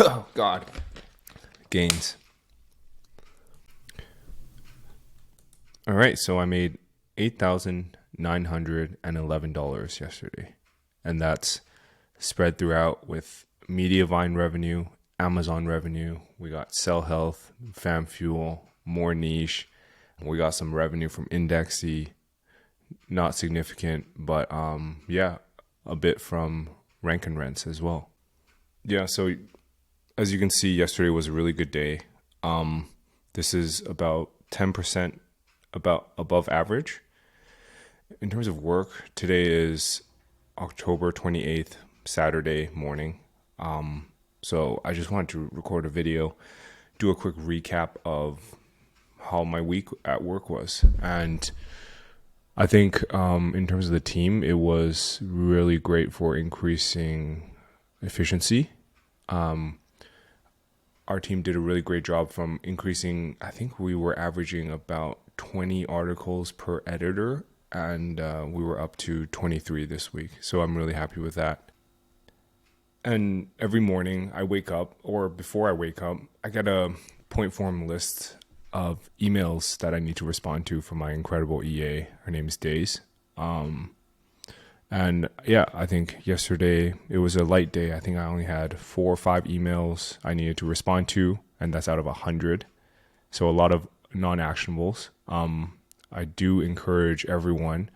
Oh God. Gains. All right, so I made $8,911 yesterday, and that's spread throughout with Mediavine revenue, Amazon revenue. We got Cell Health, Fam Fuel, more niche. We got some revenue from Indexy, not significant, but yeah, a bit from Rank and Rents as well. Yeah, so as you can see, yesterday was a really good day. This is about 10% about above average. In terms of work, today is October 28th, Saturday morning. So I just wanted to record a video, do a quick recap of how my week at work was. And I think in terms of the team, it was really great for increasing efficiency. Our team did a really great job from increasing. I think we were averaging about 20 articles per editor, and we were up to 23 this week. So I'm really happy with that. And every morning I wake up, or before I wake up, I get a point form list of emails that I need to respond to from my incredible EA. Her name is Days. And yeah, I think yesterday it was a light day. I think I only had 4 or 5 emails I needed to respond to, and that's out of 100. So a lot of non-actionables. I do encourage everyone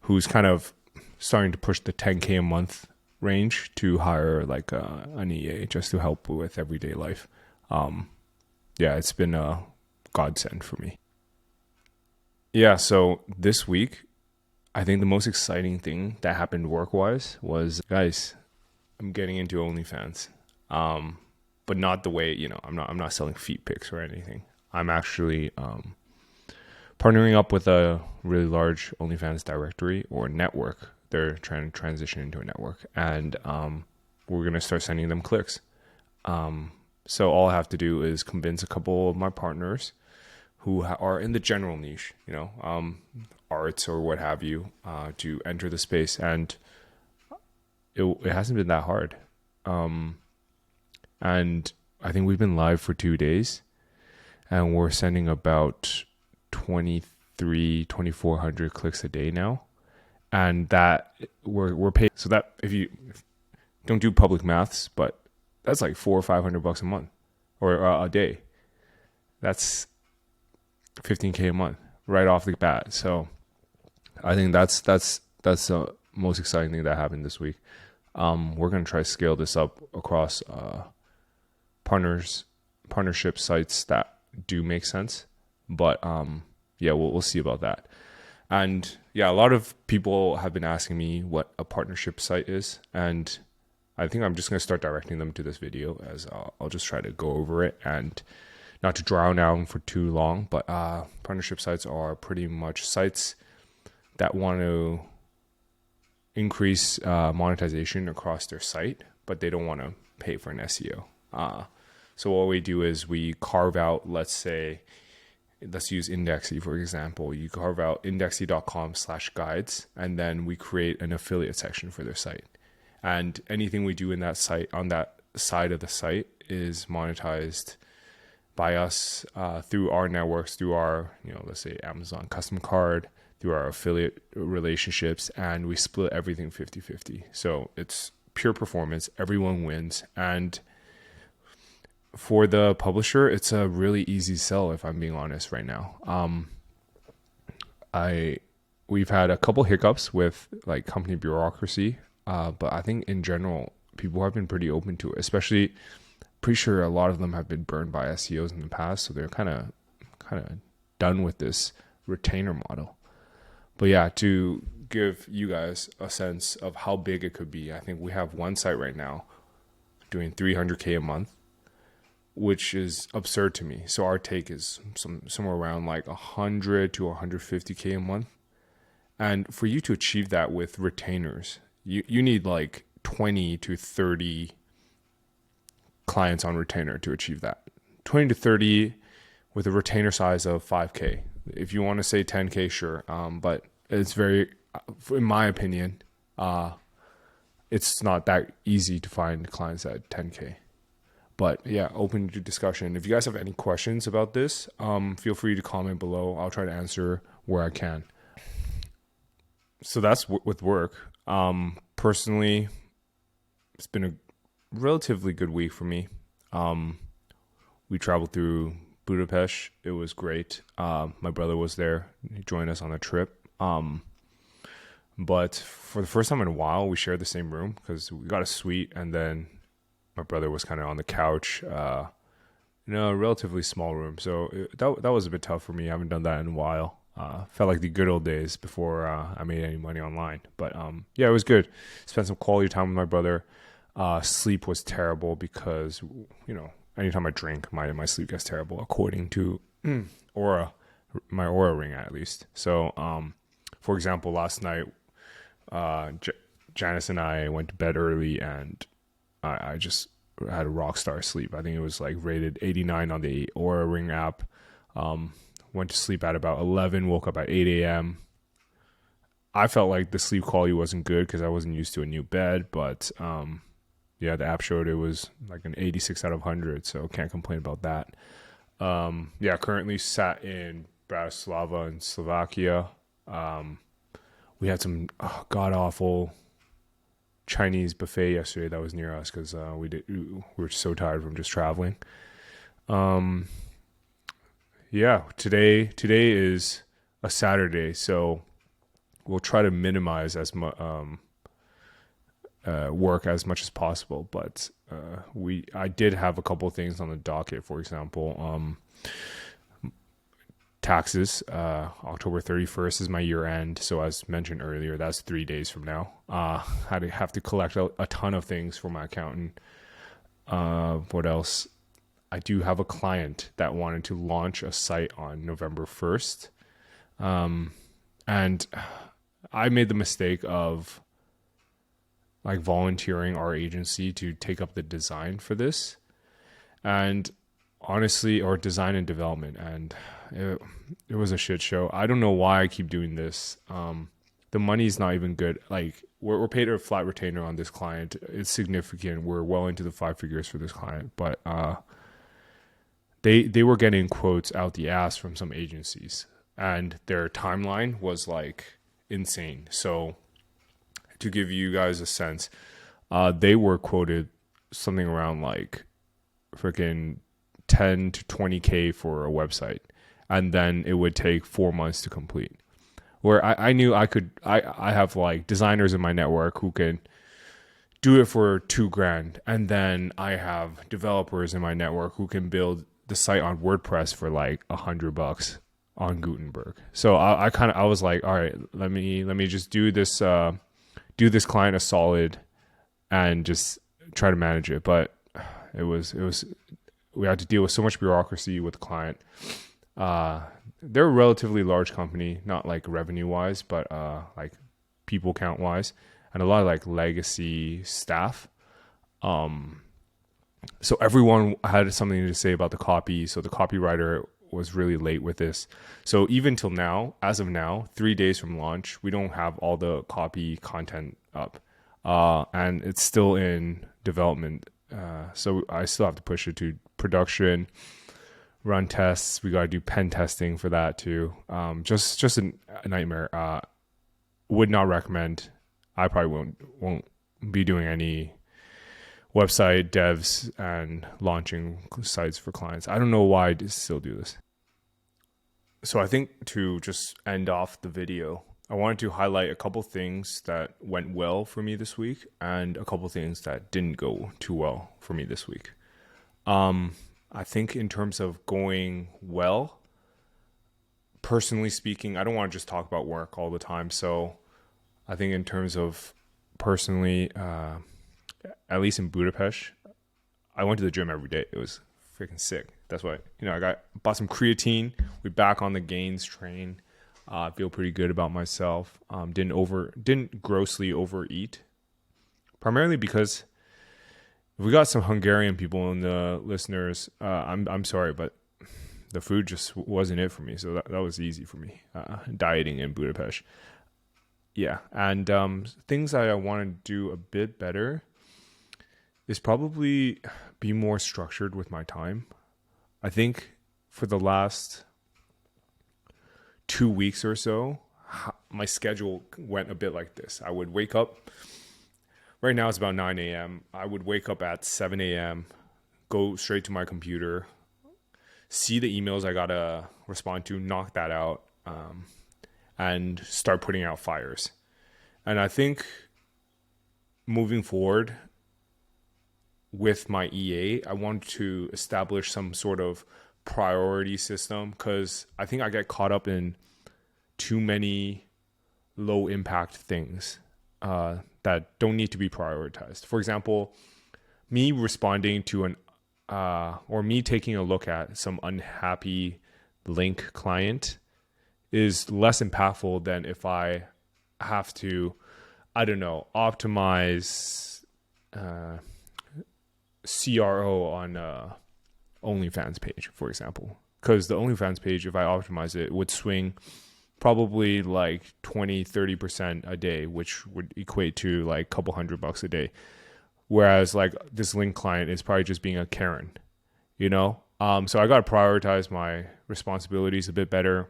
who's kind of starting to push the 10K a month range to hire like an EA just to help with everyday life. Yeah, it's been a godsend for me. Yeah, so this week, I think the most exciting thing that happened work-wise was, guys, I'm getting into OnlyFans, but not the way, I'm not selling feet pics or anything. I'm actually partnering up with a really large OnlyFans directory or network. They're trying to transition into a network, and we're gonna start sending them clicks. So all I have to do is convince a couple of my partners who are in the general niche, arts or what have you, to enter the space. And it hasn't been that hard. And I think we've been live for 2 days, and we're sending about 2,400 clicks a day now. And that we're paid. So that if you don't do public maths, but that's like $400 or $500 a month or a day. That's 15K a month right off the bat. So I think that's the most exciting thing that happened this week. We're going to try to scale this up across partnership sites that do make sense. But yeah, we'll see about that. And yeah, a lot of people have been asking me what a partnership site is, and I think I'm just going to start directing them to this video, as I'll just try to go over it and not to drown out for too long. But partnership sites are pretty much sites that want to increase monetization across their site, but they don't want to pay for an SEO. So what we do is we carve out, let's use Indexy, for example. You carve out indexy.com/guides, and then we create an affiliate section for their site. And anything we do in that site, on that side of the site, is monetized by us through our networks, through our, let's say Amazon custom card, through our affiliate relationships, and we split everything 50-50. So it's pure performance. Everyone wins. And for the publisher, it's a really easy sell, if I'm being honest right now. We've had a couple hiccups with like company bureaucracy, but I think in general, people have been pretty open to it, especially pretty sure a lot of them have been burned by SEOs in the past. So they're kind of done with this retainer model. But yeah, to give you guys a sense of how big it could be, I think we have one site right now doing 300K a month, which is absurd to me. So our take is somewhere around like 100 to 150K a month. And for you to achieve that with retainers, you need like 20 to 30 clients on retainer to achieve that. 20 to 30 with a retainer size of 5K. If you want to say 10K, sure. But it's very, in my opinion, it's not that easy to find clients at 10K. But yeah, open to discussion. If you guys have any questions about this, feel free to comment below. I'll try to answer where I can. So that's with work. Personally, it's been a relatively good week for me. We traveled through Budapest. It was great. My brother was there. He joined us on the trip. But for the first time in a while, we shared the same room because we got a suite, and then my brother was kind of on the couch, in a relatively small room. So that was a bit tough for me. I haven't done that in a while. Felt like the good old days before I made any money online. But yeah, it was good. Spent some quality time with my brother. Sleep was terrible because, anytime I drink, my sleep gets terrible, according to my Aura ring at least. So, for example, last night, Janice and I went to bed early, and I just had a rock star sleep. I think it was like rated 89 on the Aura ring app. Went to sleep at about 11, woke up at 8 a.m. I felt like the sleep quality wasn't good because I wasn't used to a new bed, but yeah, the app showed it was like an 86 out of 100, so can't complain about that. Yeah, currently sat in Bratislava in Slovakia. We had some god-awful Chinese buffet yesterday that was near us because we were so tired from just traveling. Yeah, today is a Saturday, so we'll try to minimize as much work as much as possible. But I did have a couple of things on the docket. For example, taxes. October 31st is my year end, so as mentioned earlier, that's 3 days from now. I have to collect a ton of things for my accountant. What else? I do have a client that wanted to launch a site on November 1st. And I made the mistake of like volunteering our agency to take up the design for this. And honestly, or design and development. And it was a shit show. I don't know why I keep doing this. The money's not even good. Like we're paid a flat retainer on this client. It's significant. We're well into the 5 figures for this client, but, they were getting quotes out the ass from some agencies, and their timeline was like insane. So to give you guys a sense, they were quoted something around like freaking 10 to 20K for a website, and then it would take 4 months to complete. Where I knew I have like designers in my network who can do it for $2,000, and then I have developers in my network who can build the site on WordPress for like $100 on Gutenberg. So I was like, all right, let me just do this client a solid and just try to manage it. But we had to deal with so much bureaucracy with the client. They're a relatively large company, not like revenue wise, but like people count wise, and a lot of like legacy staff. So everyone had something to say about the copy. So the copywriter was really late with this. So even till now, as of now, 3 days from launch, we don't have all the copy content up. And it's still in development. So I still have to push it to production, run tests. We got to do pen testing for that too. Just a nightmare. Would not recommend. I probably won't be doing any website devs and launching sites for clients. I don't know why I still do this. So I think to just end off the video, I wanted to highlight a couple things that went well for me this week and a couple things that didn't go too well for me this week. I think in terms of going well, personally speaking, I don't want to just talk about work all the time. So I think in terms of personally, at least in Budapest, I went to the gym every day. It was freaking sick. That's why, I bought some creatine. We're back on the gains train. I feel pretty good about myself. Didn't grossly overeat, primarily because if we got some Hungarian people in the listeners, I'm sorry, but the food just wasn't it for me. So that was easy for me, dieting in Budapest. Yeah, and things that I want to do a bit better is probably be more structured with my time. I think for the last 2 weeks or so, my schedule went a bit like this. I would wake up, right now it's about 9 a.m. I would wake up at 7 a.m., go straight to my computer, see the emails I gotta respond to, knock that out, and start putting out fires. And I think moving forward with my EA, I want to establish some sort of priority system, because I think I get caught up in too many low impact things that don't need to be prioritized. For example, me responding to an or me taking a look at some unhappy link client is less impactful than if I have to, I don't know, optimize CRO on OnlyFans page, for example. Because the OnlyFans page, if I optimize it, would swing probably like 20-30% a day, which would equate to like a couple $100 a day. Whereas like this link client is probably just being a Karen, you know? So I got to prioritize my responsibilities a bit better.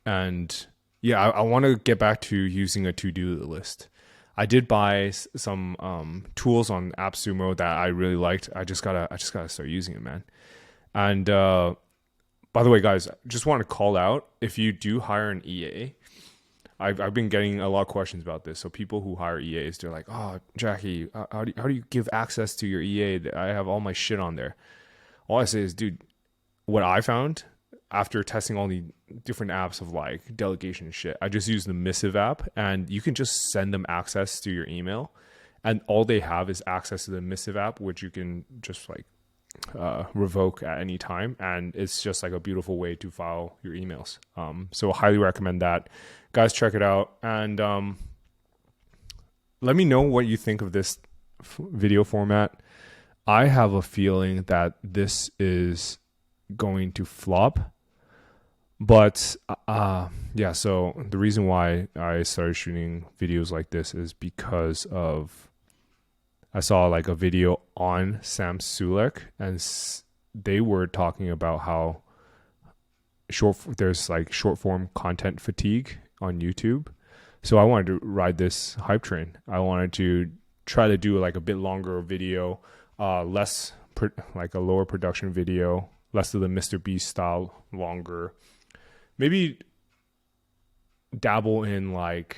And yeah, I want to get back to using a to-do list. I did buy some tools on AppSumo that I really liked. I just gotta start using it, man. And by the way, guys, just want to call out, if you do hire an EA, I've been getting a lot of questions about this. So people who hire EAs, they're like, "Oh, Jackie, how do you give access to your EA? I have all my shit on there." All I say is, dude, what I found after testing all the different apps of like delegation and shit, I just use the Missive app, and you can just send them access to your email, and all they have is access to the Missive app, which you can just like revoke at any time, and it's just like a beautiful way to file your emails. So I highly recommend that. Guys, check it out, and let me know what you think of this video format. I have a feeling that this is going to flop, but yeah, so the reason why I started shooting videos like this is because of I saw like a video on Sam Sulek, and they were talking about how there's like short form content fatigue on YouTube. So I wanted to ride this hype train. I wanted to try to do like a bit longer video, like a lower production video, less of the Mr. Beast style, longer. Maybe dabble in like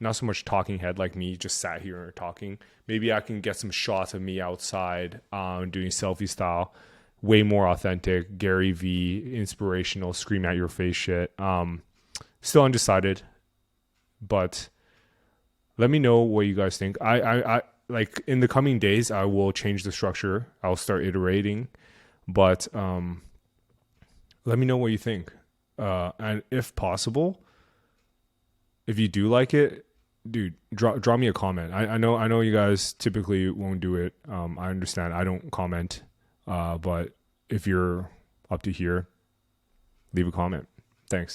not so much talking head like me just sat here talking. Maybe I can get some shots of me outside doing selfie style, way more authentic, Gary V, inspirational, scream at your face shit. Still undecided, but let me know what you guys think. I like in the coming days, I will change the structure. I'll start iterating, but let me know what you think. And if possible, if you do like it, dude, draw me a comment. I know you guys typically won't do it. I understand. I don't comment. But if you're up to here, leave a comment. Thanks.